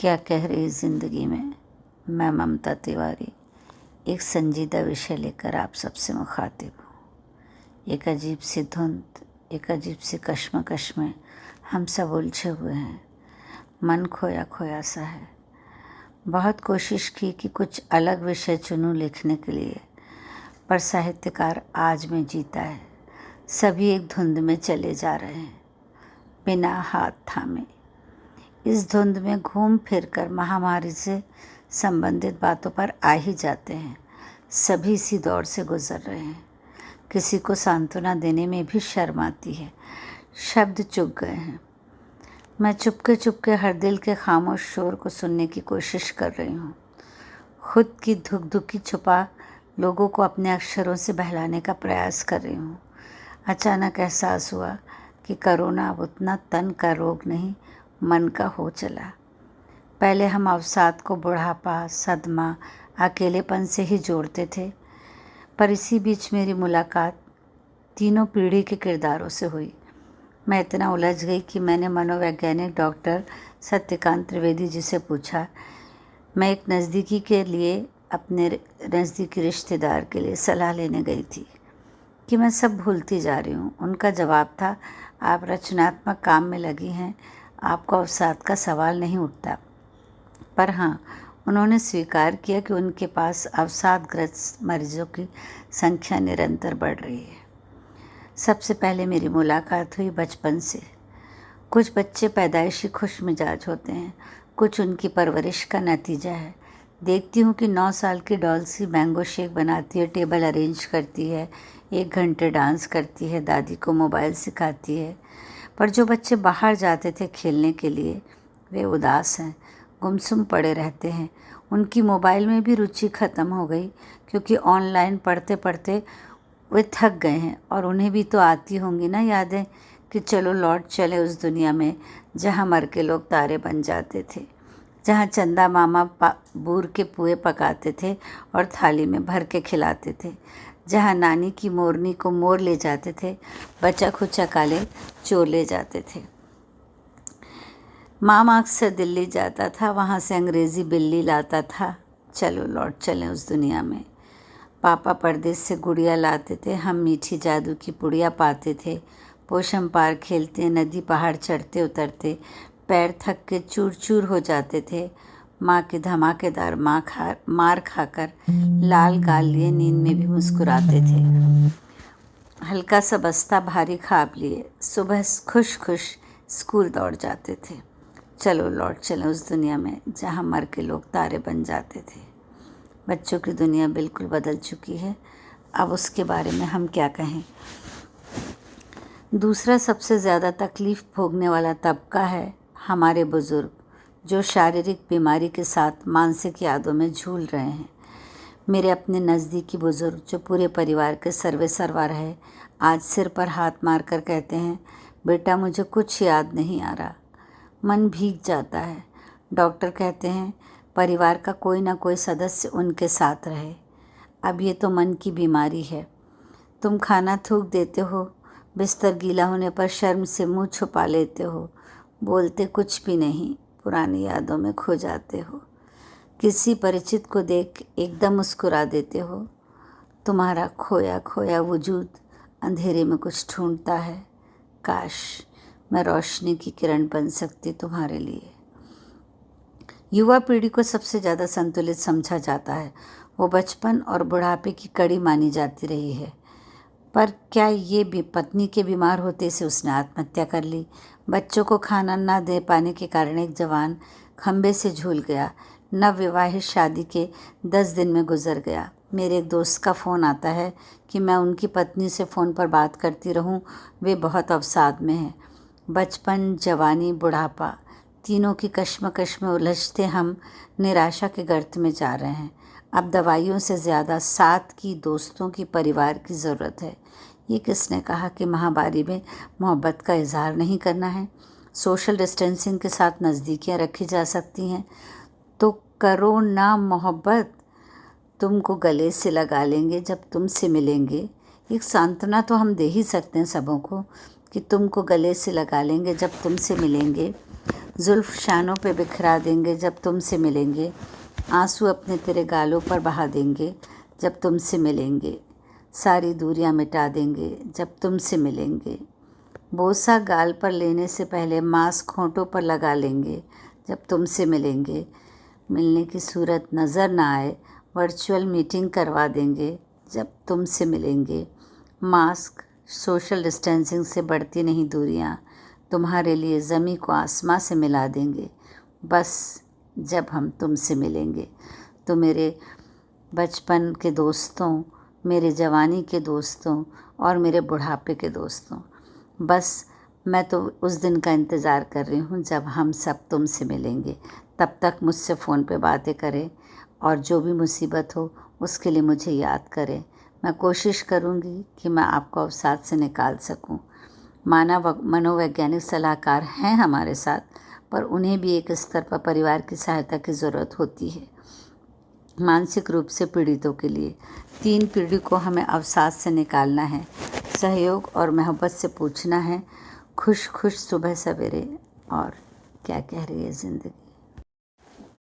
क्या कह रही ज़िंदगी में। मैं ममता तिवारी एक संजीदा विषय लेकर आप सबसे मुखातिब हूँ। एक अजीब सी धुंध, एक अजीब सी कश्मकश में हम सब उलझे हुए हैं। मन खोया खोया सा है। बहुत कोशिश की कि कुछ अलग विषय चुनूं लिखने के लिए, पर साहित्यकार आज में जीता है। सभी एक धुंध में चले जा रहे हैं बिना हाथ थामे। इस धुंध में घूम फिर कर महामारी से संबंधित बातों पर आ ही जाते हैं। सभी इसी दौर से गुजर रहे हैं। किसी को सांत्वना देने में भी शर्म आती है। शब्द चुप गए हैं। मैं चुपके चुपके हर दिल के खामोश शोर को सुनने की कोशिश कर रही हूँ। खुद की धुक-धुकी छुपा लोगों को अपने अक्षरों से बहलाने का प्रयास कर रही हूँ। अचानक एहसास हुआ कि कोरोना अब उतना तन का रोग नहीं, मन का हो चला। पहले हम अवसाद को बुढ़ापा, सदमा, अकेलेपन से ही जोड़ते थे, पर इसी बीच मेरी मुलाकात तीनों पीढ़ी के किरदारों से हुई। मैं इतना उलझ गई कि मैंने मनोवैज्ञानिक डॉक्टर सत्यकांत त्रिवेदी जी से पूछा। मैं एक नज़दीकी के लिए, अपने नज़दीकी रिश्तेदार के लिए सलाह लेने गई थी कि मैं सब भूलती जा रही हूँ। उनका जवाब था, आप रचनात्मक काम में लगी हैं, आपको अवसाद का सवाल नहीं उठता। पर हाँ, उन्होंने स्वीकार किया कि उनके पास अवसादग्रस्त मरीजों की संख्या निरंतर बढ़ रही है। सबसे पहले मेरी मुलाकात हुई बचपन से। कुछ बच्चे पैदाइशी खुश मिजाज होते हैं, कुछ उनकी परवरिश का नतीजा है। देखती हूँ कि 9 साल की डॉल्सी मैंगो शेक बनाती है, टेबल अरेंज करती है, 1 घंटे डांस करती है, दादी को मोबाइल सिखाती है। पर जो बच्चे बाहर जाते थे खेलने के लिए, वे उदास हैं, गुमसुम पड़े रहते हैं। उनकी मोबाइल में भी रुचि ख़त्म हो गई, क्योंकि ऑनलाइन पढ़ते पढ़ते वे थक गए हैं। और उन्हें भी तो आती होंगी ना यादें कि चलो लौट चले उस दुनिया में जहाँ मर के लोग तारे बन जाते थे, जहाँ चंदा मामा बूर के पुए पकाते थे और थाली में भर के खिलाते थे, जहाँ नानी की मोरनी को मोर ले जाते थे, बचा खुचा काले चोर ले जाते थे। मामा अक्सर दिल्ली जाता था, वहाँ से अंग्रेज़ी बिल्ली लाता था। चलो लौट चलें उस दुनिया में। पापा परदेस से गुड़िया लाते थे, हम मीठी जादू की पुड़िया पाते थे। पोशम पार खेलते, नदी पहाड़ चढ़ते उतरते, पैर थक के चूर चूर हो जाते थे। माँ की धमाकेदार मार खाकर लाल गाल लिए नींद में भी मुस्कुराते थे। हल्का सा बस्ता भारी खाब लिए सुबह खुश खुश स्कूल दौड़ जाते थे। चलो लौट चलें उस दुनिया में जहाँ मर के लोग तारे बन जाते थे। बच्चों की दुनिया बिल्कुल बदल चुकी है, अब उसके बारे में हम क्या कहें। दूसरा सबसे ज़्यादा तकलीफ़ भोगने वाला तबका है हमारे बुज़ुर्ग, जो शारीरिक बीमारी के साथ मानसिक यादों में झूल रहे हैं। मेरे अपने नज़दीकी बुज़ुर्ग, जो पूरे परिवार के सर्वे सर्वा रहे, आज सिर पर हाथ मार कर कहते हैं, बेटा मुझे कुछ याद नहीं आ रहा। मन भीग जाता है। डॉक्टर कहते हैं परिवार का कोई ना कोई सदस्य उनके साथ रहे। अब ये तो मन की बीमारी है। तुम खाना थूक देते हो, बिस्तर गीला होने पर शर्म से मुंह छुपा लेते हो, बोलते कुछ भी नहीं, पुरानी यादों में खो जाते हो। किसी परिचित को देख एकदम मुस्कुरा देते हो। तुम्हारा खोया खोया वजूद अंधेरे में कुछ ढूंढता है। काश मैं रोशनी की किरण बन सकती तुम्हारे लिए। युवा पीढ़ी को सबसे ज़्यादा संतुलित समझा जाता है। वो बचपन और बुढ़ापे की कड़ी मानी जाती रही है। पर क्या ये भी पत्नी के बीमार होते से उसने आत्महत्या कर ली? बच्चों को खाना ना दे पाने के कारण एक जवान खंबे से झूल गया। नवविवाहित शादी के 10 दिन में गुजर गया। मेरे एक दोस्त का फ़ोन आता है कि मैं उनकी पत्नी से फ़ोन पर बात करती रहूं, वे बहुत अवसाद में हैं। बचपन, जवानी, बुढ़ापा, तीनों की कश्मकश में उलझते हम निराशा के गर्त में जा रहे हैं। अब दवाइयों से ज़्यादा साथ की, दोस्तों की, परिवार की ज़रूरत है। ये किसने कहा कि महामारी में मोहब्बत का इजहार नहीं करना है? सोशल डिस्टेंसिंग के साथ नज़दीकियाँ रखी जा सकती हैं, तो करो ना मोहब्बत। तुमको गले से लगा लेंगे जब तुमसे मिलेंगे। एक सांत्वना तो हम दे ही सकते हैं सबों को कि तुमको गले से लगा लेंगे जब तुमसे मिलेंगे। जुल्फ़ शानों पे बिखरा देंगे जब तुमसे मिलेंगे, आंसू अपने तेरे गालों पर बहा देंगे जब तुमसे मिलेंगे, सारी दूरियां मिटा देंगे जब तुमसे मिलेंगे, बोसा गाल पर लेने से पहले मास्क होंठों पर लगा लेंगे जब तुमसे मिलेंगे, मिलने की सूरत नज़र ना आए वर्चुअल मीटिंग करवा देंगे जब तुमसे मिलेंगे, मास्क सोशल डिस्टेंसिंग से बढ़ती नहीं दूरियां, तुम्हारे लिए ज़मीं को आसमां से मिला देंगे बस जब हम तुमसे मिलेंगे। तो मेरे बचपन के दोस्तों, मेरे जवानी के दोस्तों और मेरे बुढ़ापे के दोस्तों, बस मैं तो उस दिन का इंतज़ार कर रही हूँ जब हम सब तुमसे मिलेंगे। तब तक मुझसे फ़ोन पे बातें करें और जो भी मुसीबत हो उसके लिए मुझे याद करें। मैं कोशिश करूँगी कि मैं आपको अवसाद से निकाल सकूँ। मनोवैज्ञानिक सलाहकार हैं हमारे साथ, पर उन्हें भी एक स्तर पर परिवार की सहायता की ज़रूरत होती है। मानसिक रूप से पीड़ितों के लिए 3 पीढ़ी को हमें अवसाद से निकालना है, सहयोग और मोहब्बत से पूछना है, खुश खुश सुबह सवेरे और क्या कह रही है ज़िंदगी।